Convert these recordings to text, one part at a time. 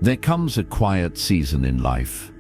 There comes a quiet season in life,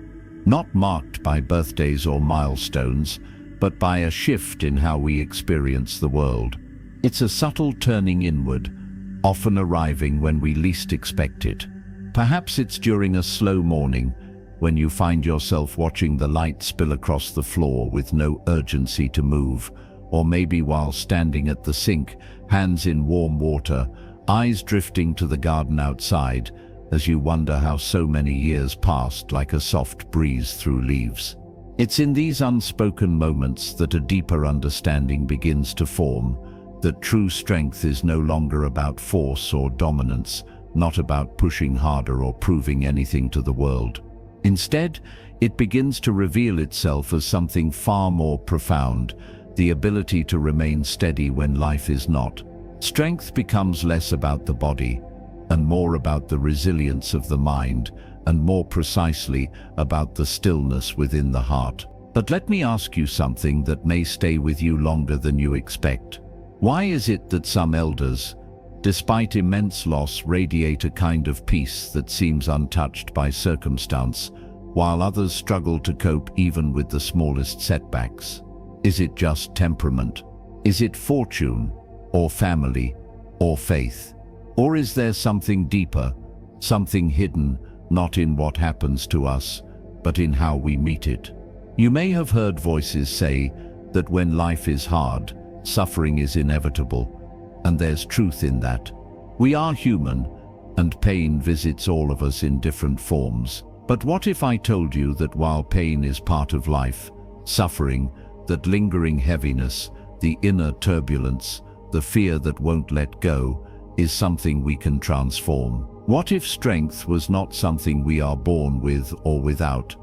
not marked by birthdays or milestones, but by a shift in how we experience the world. It's a subtle turning inward, often arriving when we least expect it. Perhaps it's during a slow morning, when you find yourself watching the light spill across the floor with no urgency to move, or maybe while standing at the sink, hands in warm water, eyes drifting to the garden outside, as you wonder how so many years passed like a soft breeze through leaves. It's in these unspoken moments that a deeper understanding begins to form, that true strength is no longer about force or dominance, not about pushing harder or proving anything to the world. Instead, it begins to reveal itself as something far more profound, the ability to remain steady when life is not. Strength becomes less about the body, and more about the resilience of the mind, and more precisely about the stillness within the heart. But let me ask you something that may stay with you longer than you expect. Why is it that some elders, despite immense loss, radiate a kind of peace that seems untouched by circumstance, while others struggle to cope even with the smallest setbacks? Is it just temperament? Is it fortune, or family, or faith? Or is there something deeper, something hidden, not in what happens to us, but in how we meet it? You may have heard voices say that when life is hard, suffering is inevitable, and there's truth in that. We are human, and pain visits all of us in different forms. But what if I told you that while pain is part of life, suffering, that lingering heaviness, the inner turbulence, the fear that won't let go, is something we can transform? What if strength was not something we are born with or without,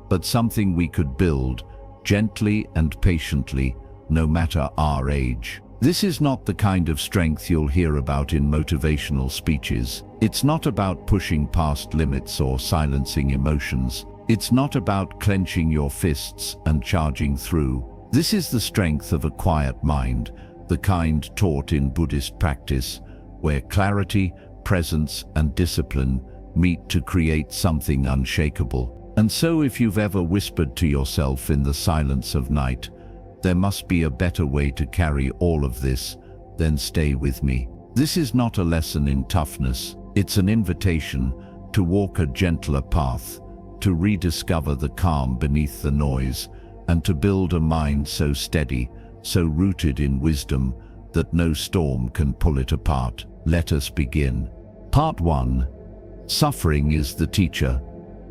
but something we could build, gently and patiently, no matter our age? This is not the kind of strength you'll hear about in motivational speeches. It's not about pushing past limits or silencing emotions. It's not about clenching your fists and charging through. This is the strength of a quiet mind, the kind taught in Buddhist practice, where clarity, presence, and discipline meet to create something unshakable. And so if you've ever whispered to yourself in the silence of night, "There must be a better way to carry all of this," then stay with me. This is not a lesson in toughness. It's an invitation to walk a gentler path, to rediscover the calm beneath the noise, and to build a mind so steady, so rooted in wisdom, that no storm can pull it apart. Let us begin. Part 1. Suffering is the teacher,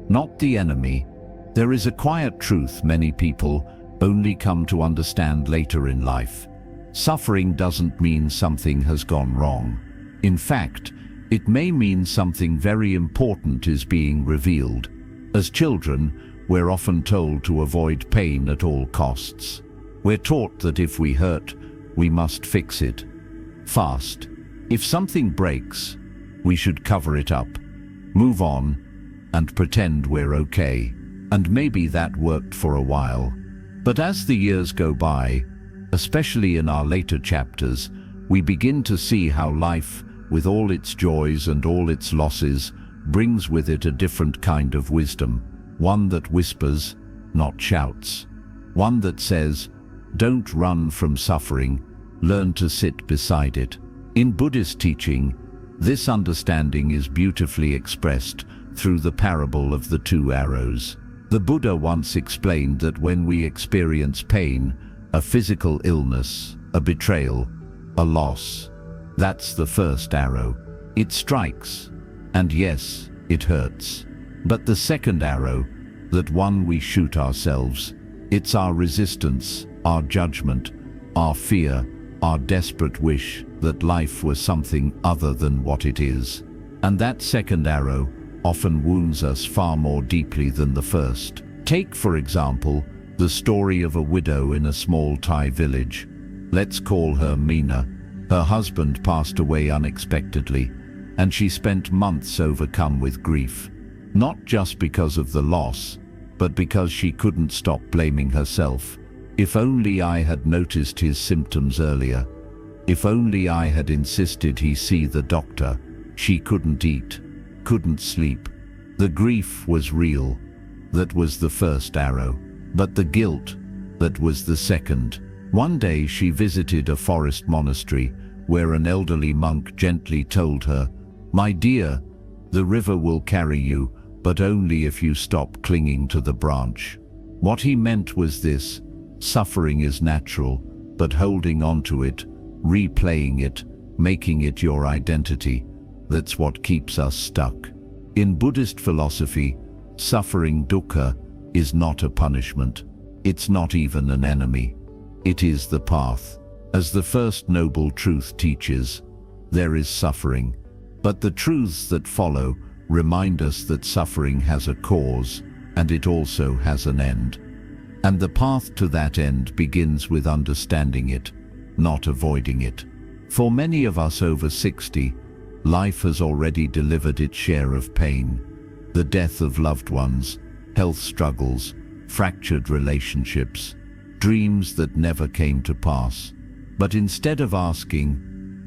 not the enemy. There is a quiet truth many people only come to understand later in life. Suffering doesn't mean something has gone wrong. In fact, it may mean something very important is being revealed. As children, we're often told to avoid pain at all costs. We're taught that if we hurt, we must fix it fast. If something breaks, we should cover it up, move on, and pretend we're okay. And maybe that worked for a while. But as the years go by, especially in our later chapters, we begin to see how life, with all its joys and all its losses, brings with it a different kind of wisdom. One that whispers, not shouts. One that says, don't run from suffering, learn to sit beside it. In Buddhist teaching, this understanding is beautifully expressed through the parable of the two arrows. The Buddha once explained that when we experience pain, a physical illness, a betrayal, a loss, that's the first arrow. It strikes, and yes, it hurts. But the second arrow, that one we shoot ourselves, it's our resistance, our judgment, our fear, our desperate wish that life was something other than what it is. And that second arrow often wounds us far more deeply than the first. Take, for example, the story of a widow in a small Thai village. Let's call her Meena. Her husband passed away unexpectedly, and she spent months overcome with grief. Not just because of the loss, but because she couldn't stop blaming herself. If only I had noticed his symptoms earlier. If only I had insisted he see the doctor. She couldn't eat, couldn't sleep, The grief was real. That was the first arrow. But the guilt, that was the second. One day she visited a forest monastery where an elderly monk gently told her, "My dear, the river will carry you, but only if you stop clinging to the branch." What he meant was this: suffering is natural, but holding on to it, replaying it, making it your identity, that's what keeps us stuck. In Buddhist philosophy, suffering, dukkha, is not a punishment. It's not even an enemy. It is the path. As the first noble truth teaches, there is suffering, but the truths that follow remind us that suffering has a cause, and it also has an end. And the path to that end begins with understanding it, not avoiding it. For many of us over 60, life has already delivered its share of pain. The death of loved ones, health struggles, fractured relationships, dreams that never came to pass. But instead of asking,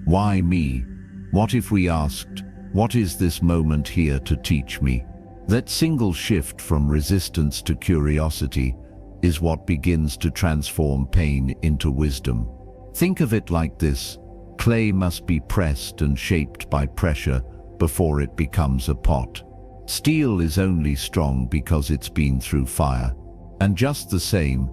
"Why me?" what if we asked, "What is this moment here to teach me?" That single shift from resistance to curiosity is what begins to transform pain into wisdom. Think of it like this: clay must be pressed and shaped by pressure before it becomes a pot. Steel is only strong because it's been through fire. And just the same,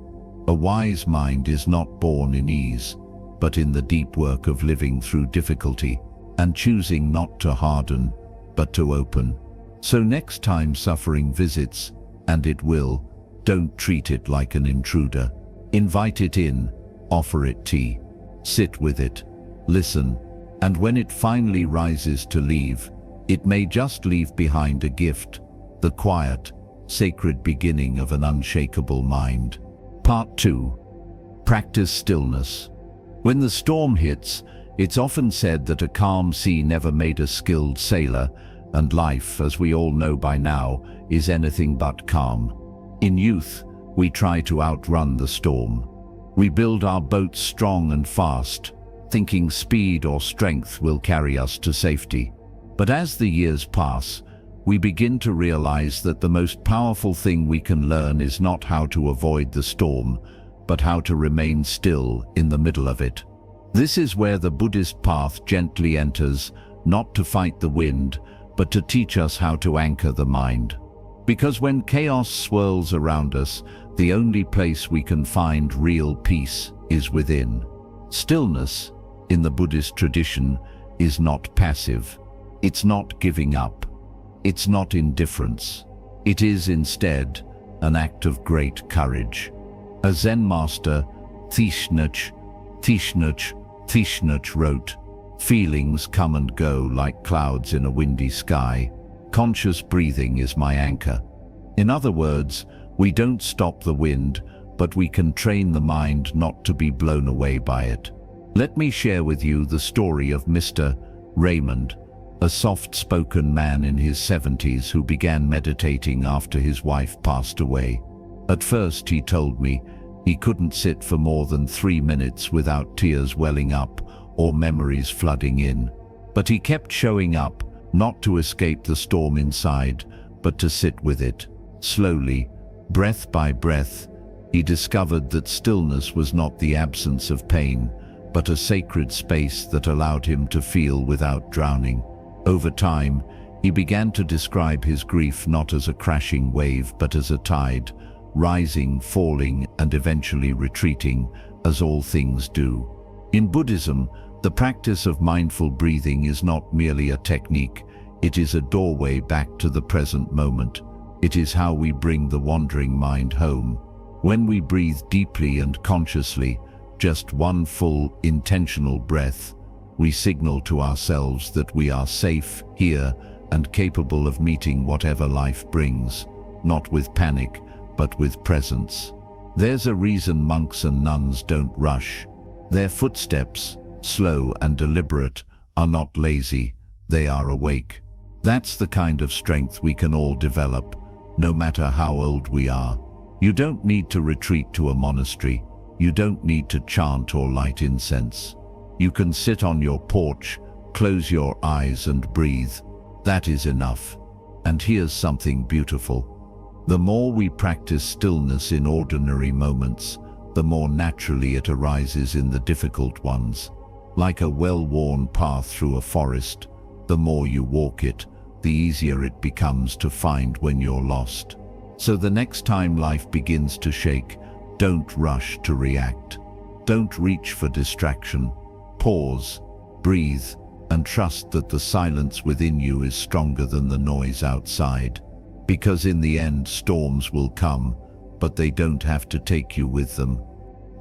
a wise mind is not born in ease, but in the deep work of living through difficulty and choosing not to harden, but to open. So next time suffering visits, and it will, don't treat it like an intruder. Invite it in, offer it tea, sit with it, listen, and when it finally rises to leave, it may just leave behind a gift, the quiet, sacred beginning of an unshakable mind. Part 2. Practice stillness. When the storm hits, it's often said that a calm sea never made a skilled sailor, and life, as we all know by now, is anything but calm. In youth, we try to outrun the storm. We build our boats strong and fast, thinking speed or strength will carry us to safety. But as the years pass, we begin to realize that the most powerful thing we can learn is not how to avoid the storm, but how to remain still in the middle of it. This is where the Buddhist path gently enters, not to fight the wind, but to teach us how to anchor the mind. Because when chaos swirls around us, the only place we can find real peace is within. Stillness, in the Buddhist tradition, is not passive. It's not giving up. It's not indifference. It is instead an act of great courage. A Zen master, Tishnach wrote, "Feelings come and go like clouds in a windy sky. Conscious breathing is my anchor." In other words, we don't stop the wind, but we can train the mind not to be blown away by it. Let me share with you the story of Mr. Raymond, a soft-spoken man in his 70s who began meditating after his wife passed away. At first, he told me, he couldn't sit for more than 3 minutes without tears welling up or memories flooding in. But he kept showing up, not to escape the storm inside, but to sit with it. Slowly, breath by breath, he discovered that stillness was not the absence of pain, but a sacred space that allowed him to feel without drowning. Over time, he began to describe his grief not as a crashing wave, but as a tide, rising, falling, and eventually retreating, as all things do. In Buddhism, the practice of mindful breathing is not merely a technique, it is a doorway back to the present moment. It is how we bring the wandering mind home. When we breathe deeply and consciously, just one full, intentional breath, we signal to ourselves that we are safe here and capable of meeting whatever life brings, not with panic, but with presence. There's a reason monks and nuns don't rush. Their footsteps, slow and deliberate, are not lazy, they are awake. That's the kind of strength we can all develop, no matter how old we are. You don't need to retreat to a monastery. You don't need to chant or light incense. You can sit on your porch, close your eyes and breathe. That is enough. And here's something beautiful. The more we practice stillness in ordinary moments, the more naturally it arises in the difficult ones. Like a well-worn path through a forest, the more you walk it, the easier it becomes to find when you're lost. So the next time life begins to shake, don't rush to react. Don't reach for distraction. Pause, breathe, and trust that the silence within you is stronger than the noise outside. Because in the end, storms will come, but they don't have to take you with them.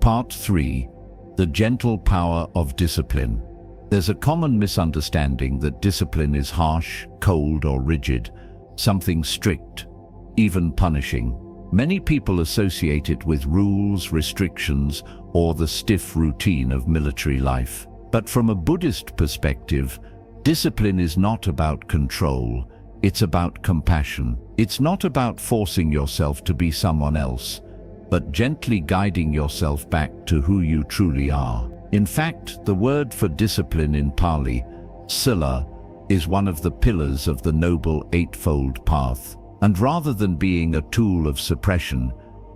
Part 3. The gentle power of discipline. There's a common misunderstanding that discipline is harsh, cold, or rigid, something strict, even punishing. Many people associate it with rules, restrictions, or the stiff routine of military life. But from a Buddhist perspective, discipline is not about control, it's about compassion. It's not about forcing yourself to be someone else, but gently guiding yourself back to who you truly are. In fact, the word for discipline in Pali, sila, is one of the pillars of the Noble Eightfold Path. And rather than being a tool of suppression,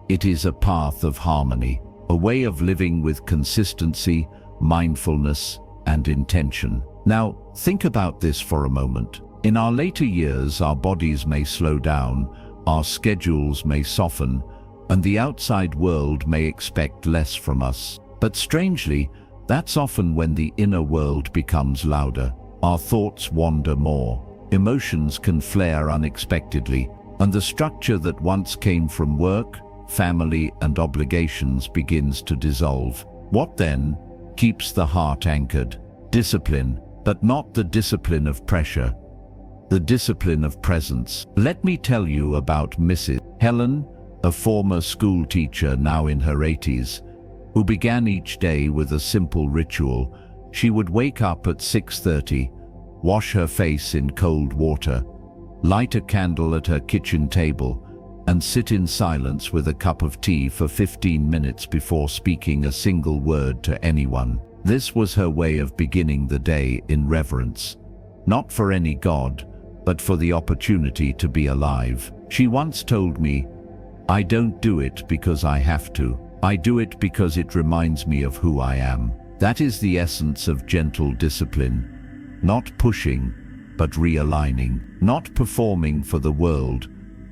it is a path of harmony, a way of living with consistency, mindfulness, and intention. Now, think about this for a moment. In our later years, our bodies may slow down, our schedules may soften, and the outside world may expect less from us. But strangely, that's often when the inner world becomes louder. Our thoughts wander more, emotions can flare unexpectedly, and the structure that once came from work, family, and obligations begins to dissolve. What then keeps the heart anchored? Discipline, but not the discipline of pressure, the discipline of presence. Let me tell you about Mrs. Helen, a former school teacher now in her 80s, who began each day with a simple ritual. She would wake up at 6:30, wash her face in cold water, light a candle at her kitchen table, and sit in silence with a cup of tea for 15 minutes before speaking a single word to anyone. This was her way of beginning the day in reverence, not for any god, but for the opportunity to be alive. She once told me, "I don't do it because I have to. I do it because it reminds me of who I am." That is the essence of gentle discipline. Not pushing, but realigning. Not performing for the world,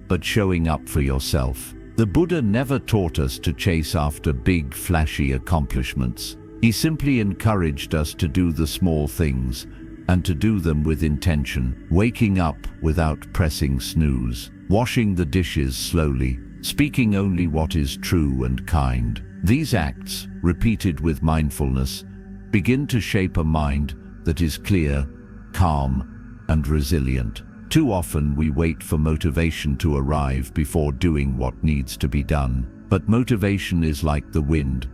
but showing up for yourself. The Buddha never taught us to chase after big, flashy accomplishments. He simply encouraged us to do the small things, and to do them with intention. Waking up without pressing snooze. Washing the dishes slowly. Speaking only what is true and kind. These acts, repeated with mindfulness, begin to shape a mind that is clear, calm, and resilient. Too often we wait for motivation to arrive before doing what needs to be done. But motivation is like the wind.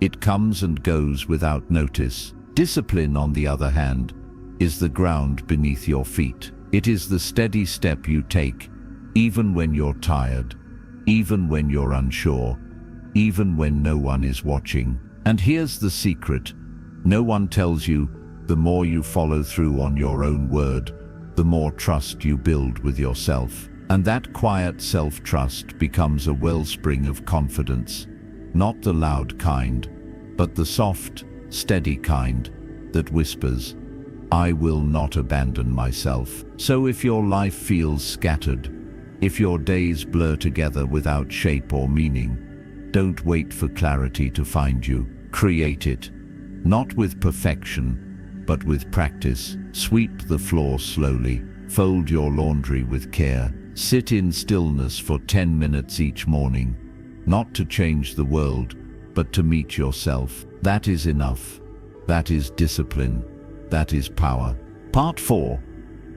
It comes and goes without notice. Discipline, on the other hand, is the ground beneath your feet. It is the steady step you take, even when you're tired, even when you're unsure, even when no one is watching. And here's the secret. No one tells you, the more you follow through on your own word, the more trust you build with yourself. And that quiet self-trust becomes a wellspring of confidence. Not the loud kind, but the soft, steady kind that whispers, "I will not abandon myself." So if your life feels scattered, if your days blur together without shape or meaning, don't wait for clarity to find you. Create it, not with perfection, but with practice. Sweep the floor slowly, fold your laundry with care, sit in stillness for 10 minutes each morning, not to change the world, but to meet yourself. That is enough. That is discipline. That is power. Part 4.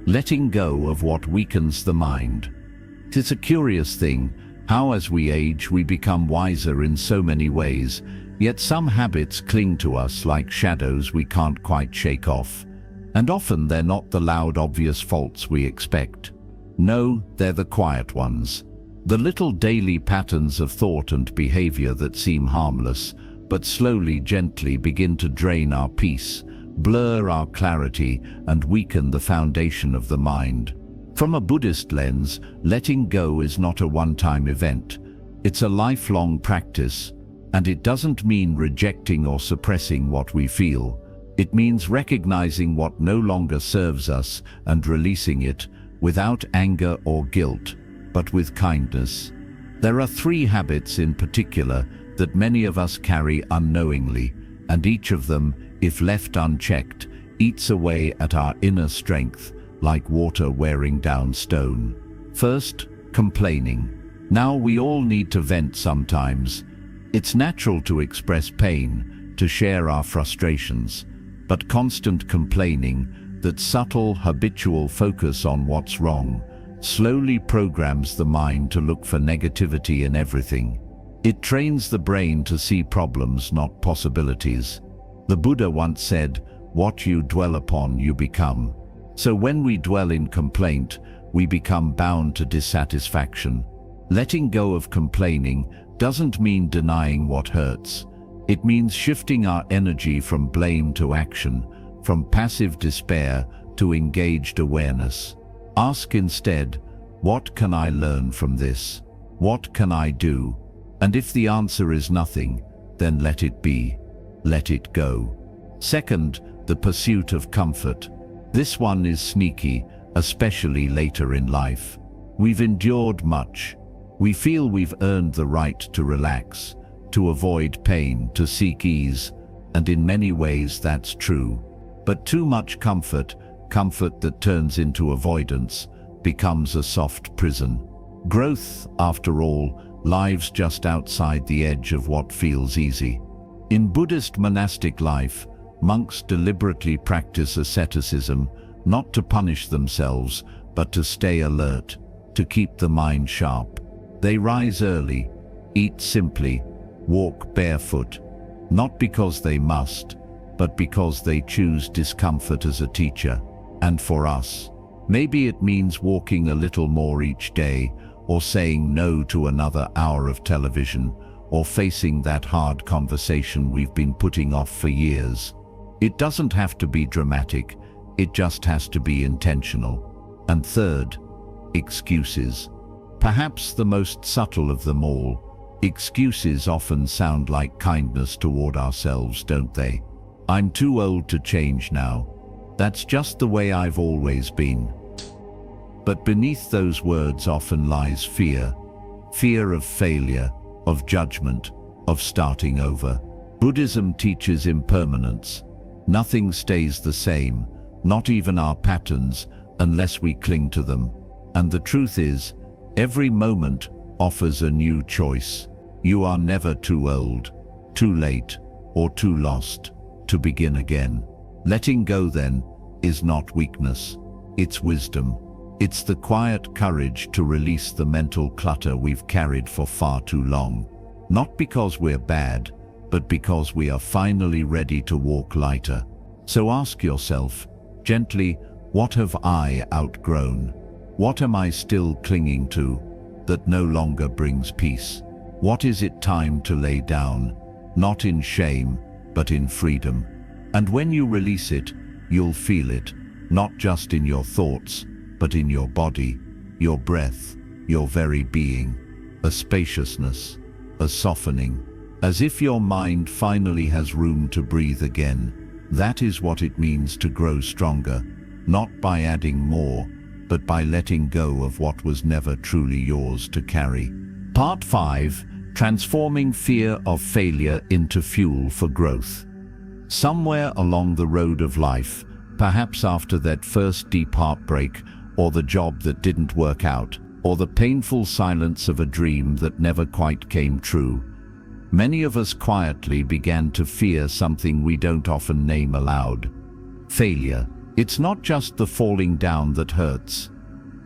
Letting go of what weakens the mind. It's a curious thing, how as we age we become wiser in so many ways, yet some habits cling to us like shadows we can't quite shake off. And often they're not the loud, obvious faults we expect. No, they're the quiet ones. The little daily patterns of thought and behavior that seem harmless, but slowly, gently begin to drain our peace, blur our clarity, and weaken the foundation of the mind. From a Buddhist lens, letting go is not a one-time event. It's a lifelong practice, and it doesn't mean rejecting or suppressing what we feel. It means recognizing what no longer serves us and releasing it without anger or guilt, but with kindness. There are 3 habits in particular that many of us carry unknowingly, and each of them, if left unchecked, eats away at our inner strength, like water wearing down stone. First, complaining. Now, we all need to vent sometimes. It's natural to express pain, to share our frustrations, but constant complaining, that subtle, habitual focus on what's wrong, slowly programs the mind to look for negativity in everything. It trains the brain to see problems, not possibilities. The Buddha once said, "What you dwell upon, you become." So when we dwell in complaint, we become bound to dissatisfaction. Letting go of complaining doesn't mean denying what hurts. It means shifting our energy from blame to action, from passive despair to engaged awareness. Ask instead, what can I learn from this? What can I do? And if the answer is nothing, then let it be. Let it go. Second, the pursuit of comfort. This one is sneaky, especially later in life. We've endured much. We feel we've earned the right to relax, to avoid pain, to seek ease, and in many ways that's true. But too much comfort that turns into avoidance, becomes a soft prison. Growth, after all, lies just outside the edge of what feels easy. In Buddhist monastic life, monks deliberately practice asceticism, not to punish themselves, but to stay alert, to keep the mind sharp. They rise early, eat simply, walk barefoot, not because they must, but because they choose discomfort as a teacher. And for us, maybe it means walking a little more each day, or saying no to another hour of television, or facing that hard conversation we've been putting off for years. It doesn't have to be dramatic, it just has to be intentional. And third, excuses. Perhaps the most subtle of them all. Excuses often sound like kindness toward ourselves, don't they? I'm too old to change now. That's just the way I've always been. But beneath those words often lies fear. Fear of failure, of judgment, of starting over. Buddhism teaches impermanence. Nothing stays the same, not even our patterns, unless we cling to them. And the truth is, every moment offers a new choice. You are never too old, too late, or too lost to begin again. Letting go, then, is not weakness. It's wisdom. It's the quiet courage to release the mental clutter we've carried for far too long. Not because we're bad, but because we are finally ready to walk lighter. So ask yourself, gently, what have I outgrown? What am I still clinging to that no longer brings peace? What is it time to lay down, not in shame, but in freedom? And when you release it, you'll feel it, not just in your thoughts, but in your body, your breath, your very being. A spaciousness, a softening, as if your mind finally has room to breathe again. That is what it means to grow stronger, not by adding more, but by letting go of what was never truly yours to carry. Part 5. Transforming fear of failure into fuel for growth. Somewhere along the road of life, perhaps after that first deep heartbreak, or the job that didn't work out, or the painful silence of a dream that never quite came true, many of us quietly began to fear something we don't often name aloud. Failure. It's not just the falling down that hurts.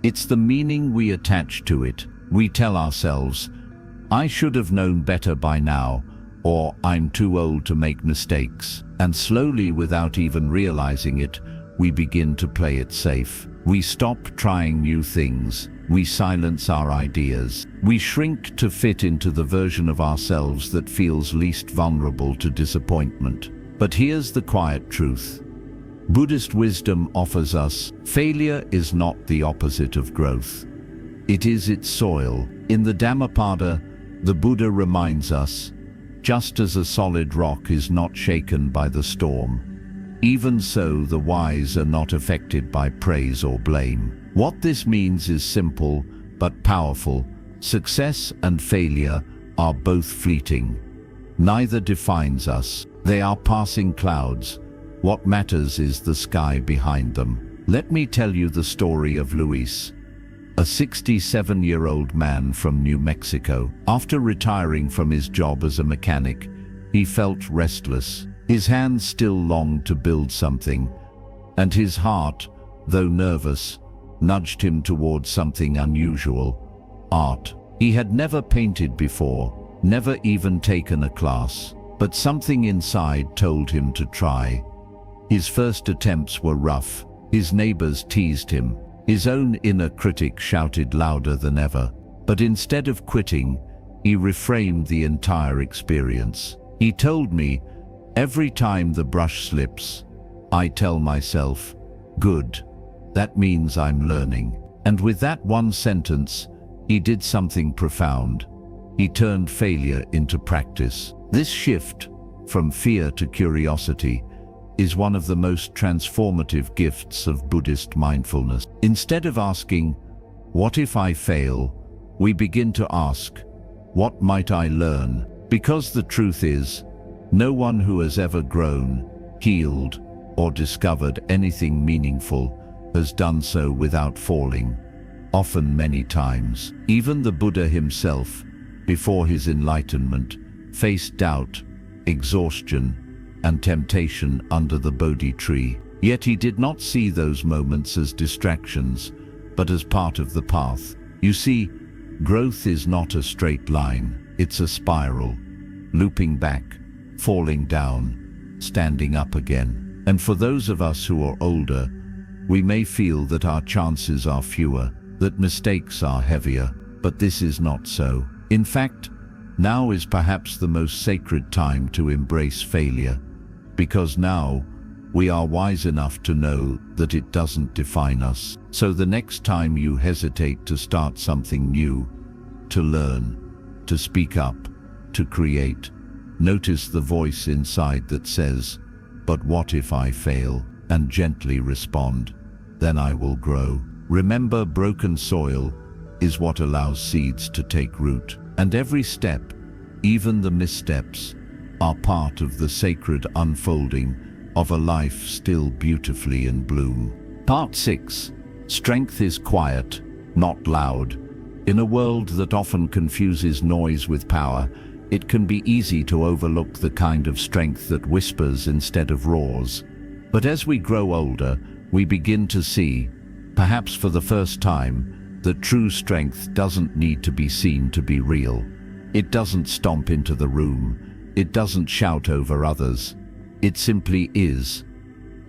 It's the meaning we attach to it. We tell ourselves, I should have known better by now, or I'm too old to make mistakes. And slowly, without even realizing it, we begin to play it safe. We stop trying new things. We silence our ideas. We shrink to fit into the version of ourselves that feels least vulnerable to disappointment. But here's the quiet truth. Buddhist wisdom offers us, failure is not the opposite of growth. It is its soil. In the Dhammapada, the Buddha reminds us, just as a solid rock is not shaken by the storm, even so the wise are not affected by praise or blame. What this means is simple but powerful. Success and failure are both fleeting. Neither defines us. They are passing clouds. What matters is the sky behind them. Let me tell you the story of Luis, a 67-year-old man from New Mexico. After retiring from his job as a mechanic, he felt restless. His hands still longed to build something, and his heart, though nervous, nudged him towards something unusual: art. He had never painted before, never even taken a class, but something inside told him to try. His first attempts were rough. His neighbors teased him. His own inner critic shouted louder than ever. But instead of quitting, he reframed the entire experience. He told me, "Every time the brush slips, I tell myself, good, that means I'm learning." And with that one sentence, he did something profound. He turned failure into practice. This shift from fear to curiosity is one of the most transformative gifts of Buddhist mindfulness. Instead of asking, "What if I fail?" we begin to ask, "What might I learn?" Because the truth is, no one who has ever grown, healed, or discovered anything meaningful has done so without falling, often many times. Even the Buddha himself, before his enlightenment, faced doubt, exhaustion, and temptation under the Bodhi tree. Yet he did not see those moments as distractions, but as part of the path. You see, growth is not a straight line, it's a spiral, looping back, falling down, standing up again. And for those of us who are older, we may feel that our chances are fewer, that mistakes are heavier, but this is not so. In fact, now is perhaps the most sacred time to embrace failure, because now we are wise enough to know that it doesn't define us. So the next time you hesitate to start something new, to learn, to speak up, to create, notice the voice inside that says, "But what if I fail?" and gently respond, "Then I will grow." Remember, broken soil is what allows seeds to take root. And every step, even the missteps, are part of the sacred unfolding of a life still beautifully in bloom. Part 6. Strength is quiet, not loud. In a world that often confuses noise with power, it can be easy to overlook the kind of strength that whispers instead of roars. But as we grow older, we begin to see, perhaps for the first time, that true strength doesn't need to be seen to be real. It doesn't stomp into the room. It doesn't shout over others. It simply is,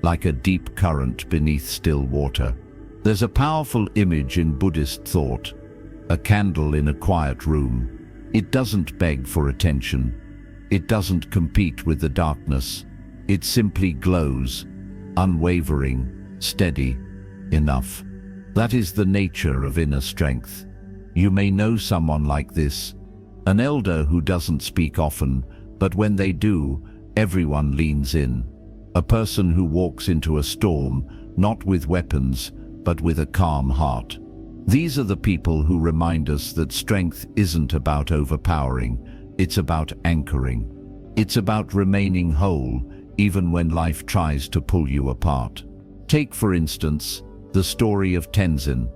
like a deep current beneath still water. There's a powerful image in Buddhist thought, a candle in a quiet room. It doesn't beg for attention. It doesn't compete with the darkness. It simply glows, unwavering, steady, enough. That is the nature of inner strength. You may know someone like this, an elder who doesn't speak often, but when they do, everyone leans in. A person who walks into a storm, not with weapons, but with a calm heart. These are the people who remind us that strength isn't about overpowering, it's about anchoring. It's about remaining whole, even when life tries to pull you apart. Take, for instance, the story of Tenzin,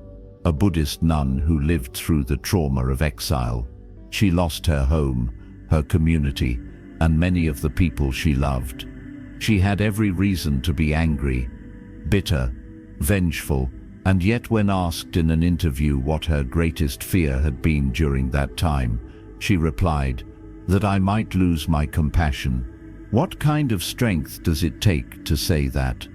a Buddhist nun who lived through the trauma of exile. She lost her home, her community, and many of the people she loved. She had every reason to be angry, bitter, vengeful, and yet when asked in an interview what her greatest fear had been during that time, she replied, "That I might lose my compassion." What kind of strength does it take to say that?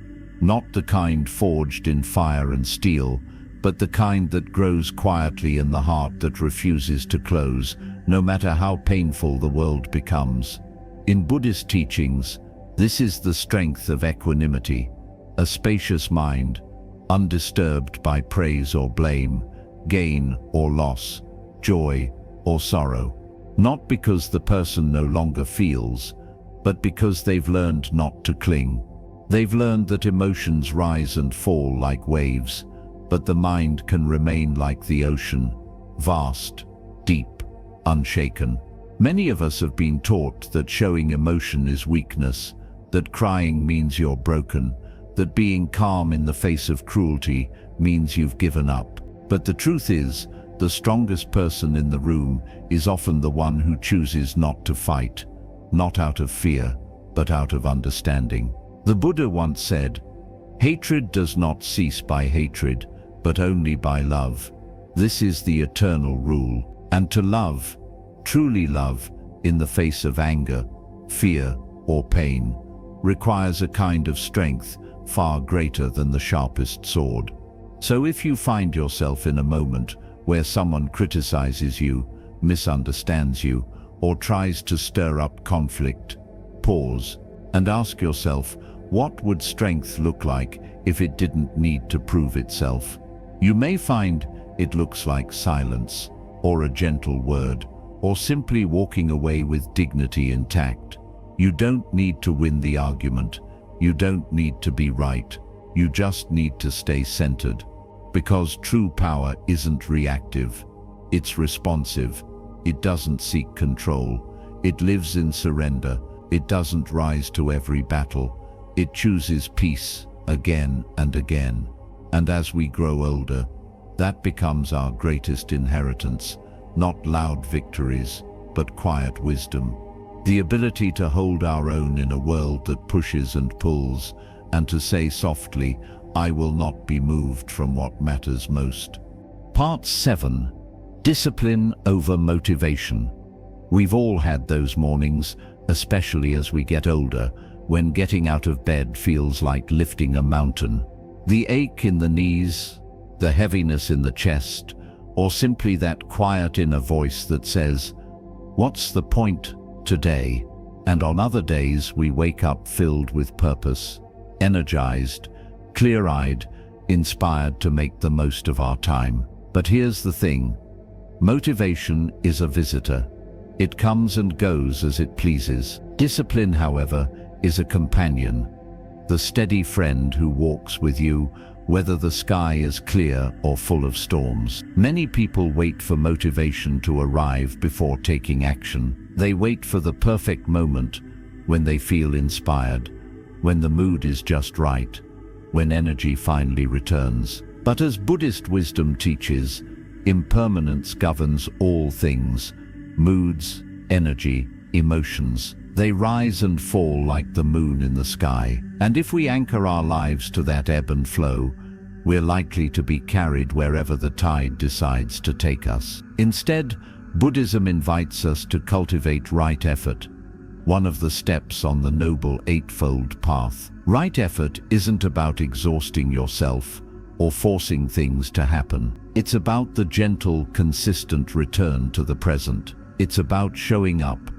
Not the kind forged in fire and steel, but the kind that grows quietly in the heart that refuses to close, no matter how painful the world becomes. In Buddhist teachings, this is the strength of equanimity. a spacious mind, undisturbed by praise or blame, gain or loss, joy or sorrow. Not because the person no longer feels, but because they've learned not to cling. They've learned that emotions rise and fall like waves, but the mind can remain like the ocean, vast, deep, unshaken. Many of us have been taught that showing emotion is weakness, that crying means you're broken, that being calm in the face of cruelty means you've given up. But the truth is, the strongest person in the room is often the one who chooses not to fight, not out of fear, but out of understanding. The Buddha once said, "Hatred does not cease by hatred, but only by love. This is the eternal rule." And to love, truly love, in the face of anger, fear, or pain, requires a kind of strength far greater than the sharpest sword. So if you find yourself in a moment where someone criticizes you, misunderstands you, or tries to stir up conflict, pause and ask yourself, what would strength look like if it didn't need to prove itself? You may find it looks like silence, or a gentle word, or simply walking away with dignity intact. You don't need to win the argument. You don't need to be right. You just need to stay centered. Because true power isn't reactive. It's responsive. It doesn't seek control. It lives in surrender. It doesn't rise to every battle. It chooses peace again and again. And as we grow older, that becomes our greatest inheritance. Not loud victories, but quiet wisdom. The ability to hold our own in a world that pushes and pulls, and to say softly, "I will not be moved from what matters most." Part 7. Discipline over motivation. We've all had those mornings, especially as we get older, when getting out of bed feels like lifting a mountain. The ache in the knees, the heaviness in the chest, or simply that quiet inner voice that says, "What's the point today?" And on other days we wake up filled with purpose, energized, clear-eyed, inspired to make the most of our time. But here's the thing. Motivation is a visitor. It comes and goes as it pleases. Discipline, however, is a companion, the steady friend who walks with you, whether the sky is clear or full of storms. Many people wait for motivation to arrive before taking action. They wait for the perfect moment, when they feel inspired, when the mood is just right, when energy finally returns. But as Buddhist wisdom teaches, impermanence governs all things: moods, energy, emotions. They rise and fall like the moon in the sky. And if we anchor our lives to that ebb and flow, we're likely to be carried wherever the tide decides to take us. Instead, Buddhism invites us to cultivate right effort, one of the steps on the Noble Eightfold Path. Right effort isn't about exhausting yourself or forcing things to happen. It's about the gentle, consistent return to the present. It's about showing up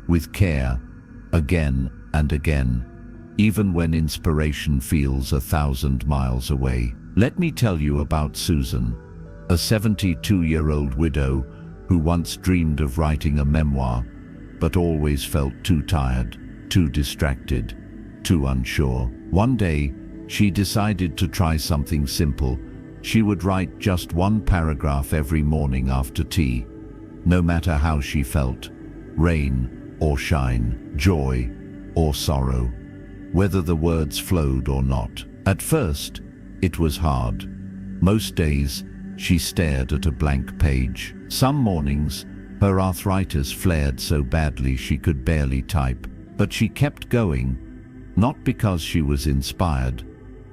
with care again and again, even when inspiration feels 1,000 miles away. Let me tell you about Susan, a 72-year-old widow who once dreamed of writing a memoir, but always felt too tired, too distracted, too unsure. One day, she decided to try something simple. She would write just one paragraph every morning after tea, no matter how she felt, rain or shine, joy or sorrow, whether the words flowed or not. At first, it was hard. Most days, she stared at a blank page. Some mornings, her arthritis flared so badly she could barely type. But she kept going, not because she was inspired,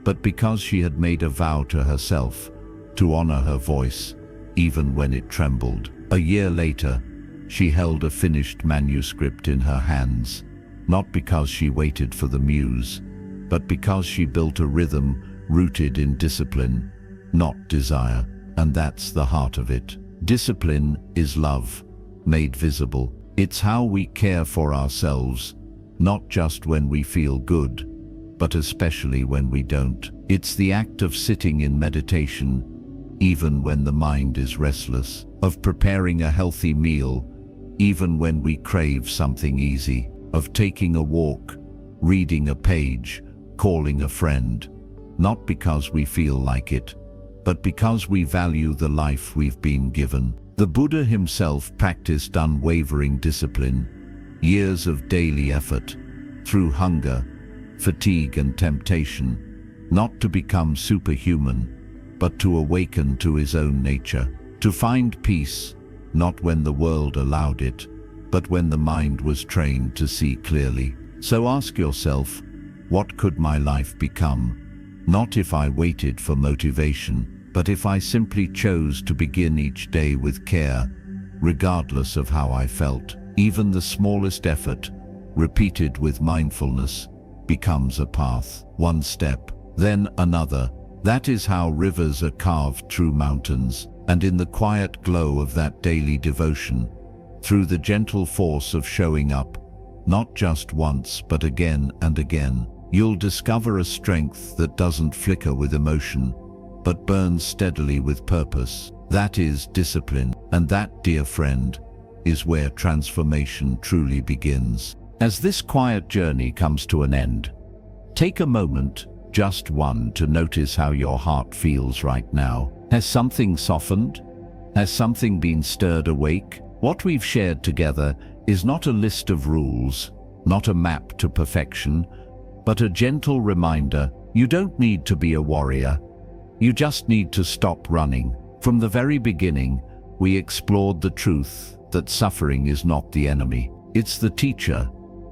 but because she had made a vow to herself to honor her voice, even when it trembled. A year later, she held a finished manuscript in her hands, not because she waited for the muse, but because she built a rhythm rooted in discipline, not desire. And that's the heart of it. Discipline is love, made visible. It's how we care for ourselves, not just when we feel good, but especially when we don't. It's the act of sitting in meditation, even when the mind is restless, of preparing a healthy meal, even when we crave something easy, of taking a walk, reading a page, calling a friend, not because we feel like it, but because we value the life we've been given. The Buddha himself practiced unwavering discipline, years of daily effort, through hunger, fatigue and temptation, not to become superhuman, but to awaken to his own nature, to find peace, not when the world allowed it, but when the mind was trained to see clearly. So ask yourself, what could my life become? Not if I waited for motivation, but if I simply chose to begin each day with care, regardless of how I felt. Even the smallest effort, repeated with mindfulness, becomes a path. One step, then another. That is how rivers are carved through mountains, and in the quiet glow of that daily devotion, through the gentle force of showing up, not just once but again and again, you'll discover a strength that doesn't flicker with emotion, but burns steadily with purpose. That is discipline, and that, dear friend, is where transformation truly begins. As this quiet journey comes to an end, take a moment, just one, to notice how your heart feels right now. Has something softened? Has something been stirred awake? What we've shared together is not a list of rules, not a map to perfection, but a gentle reminder. You don't need to be a warrior. You just need to stop running. From the very beginning, we explored the truth that suffering is not the enemy. It's the teacher,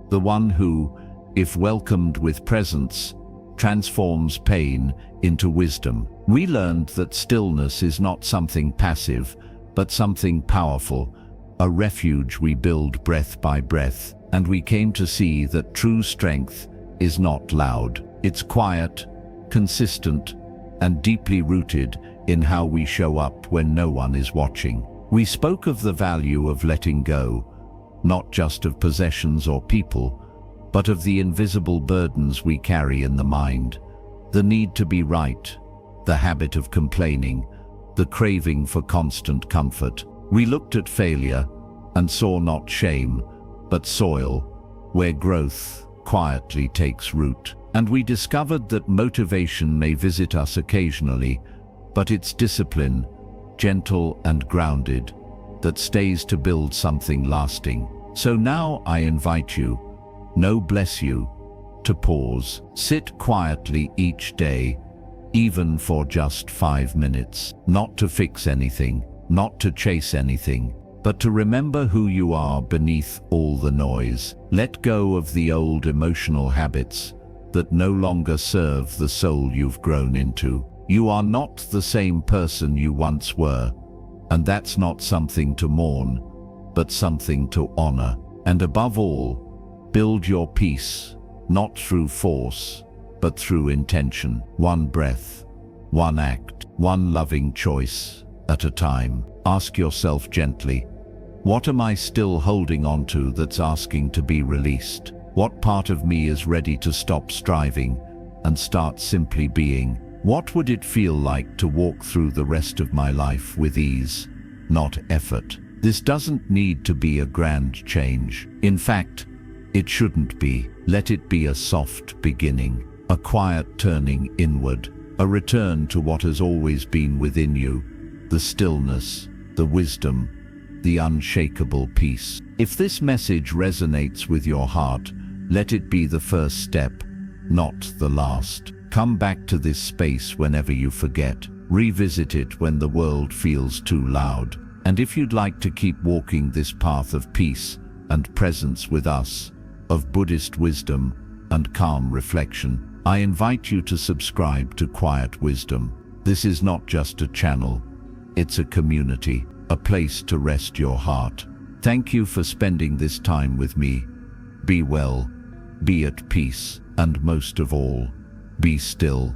the one who, if welcomed with presence, transforms pain into wisdom. We learned that stillness is not something passive, but something powerful, a refuge we build breath by breath. And we came to see that true strength is not loud. It's quiet, consistent, and deeply rooted in how we show up when no one is watching. We spoke of the value of letting go, not just of possessions or people, but of the invisible burdens we carry in the mind, the need to be right, the habit of complaining, the craving for constant comfort. We looked at failure and saw not shame, but soil, where growth quietly takes root. And we discovered that motivation may visit us occasionally, but it's discipline, gentle and grounded, that stays to build something lasting. So now I invite you, bless you, to pause. Sit quietly each day, even for just 5 minutes, not to fix anything, not to chase anything, but to remember who you are beneath all the noise. Let go of the old emotional habits that no longer serve the soul you've grown into. You are not the same person you once were, and that's not something to mourn, but something to honor. And above all, build your peace, not through force, but through intention. One breath, one act, one loving choice at a time. Ask yourself gently, what am I still holding on to that's asking to be released? What part of me is ready to stop striving and start simply being? What would it feel like to walk through the rest of my life with ease, not effort? This doesn't need to be a grand change. In fact, it shouldn't be. Let it be a soft beginning, a quiet turning inward, a return to what has always been within you, the stillness, the wisdom, the unshakable peace. If this message resonates with your heart, let it be the first step, not the last. Come back to this space whenever you forget. Revisit it when the world feels too loud. And if you'd like to keep walking this path of peace and presence with us, of Buddhist wisdom and calm reflection, I invite you to subscribe to Quiet Wisdom. This is not just a channel, it's a community, a place to rest your heart. Thank you for spending this time with me. Be well, be at peace, and most of all, be still.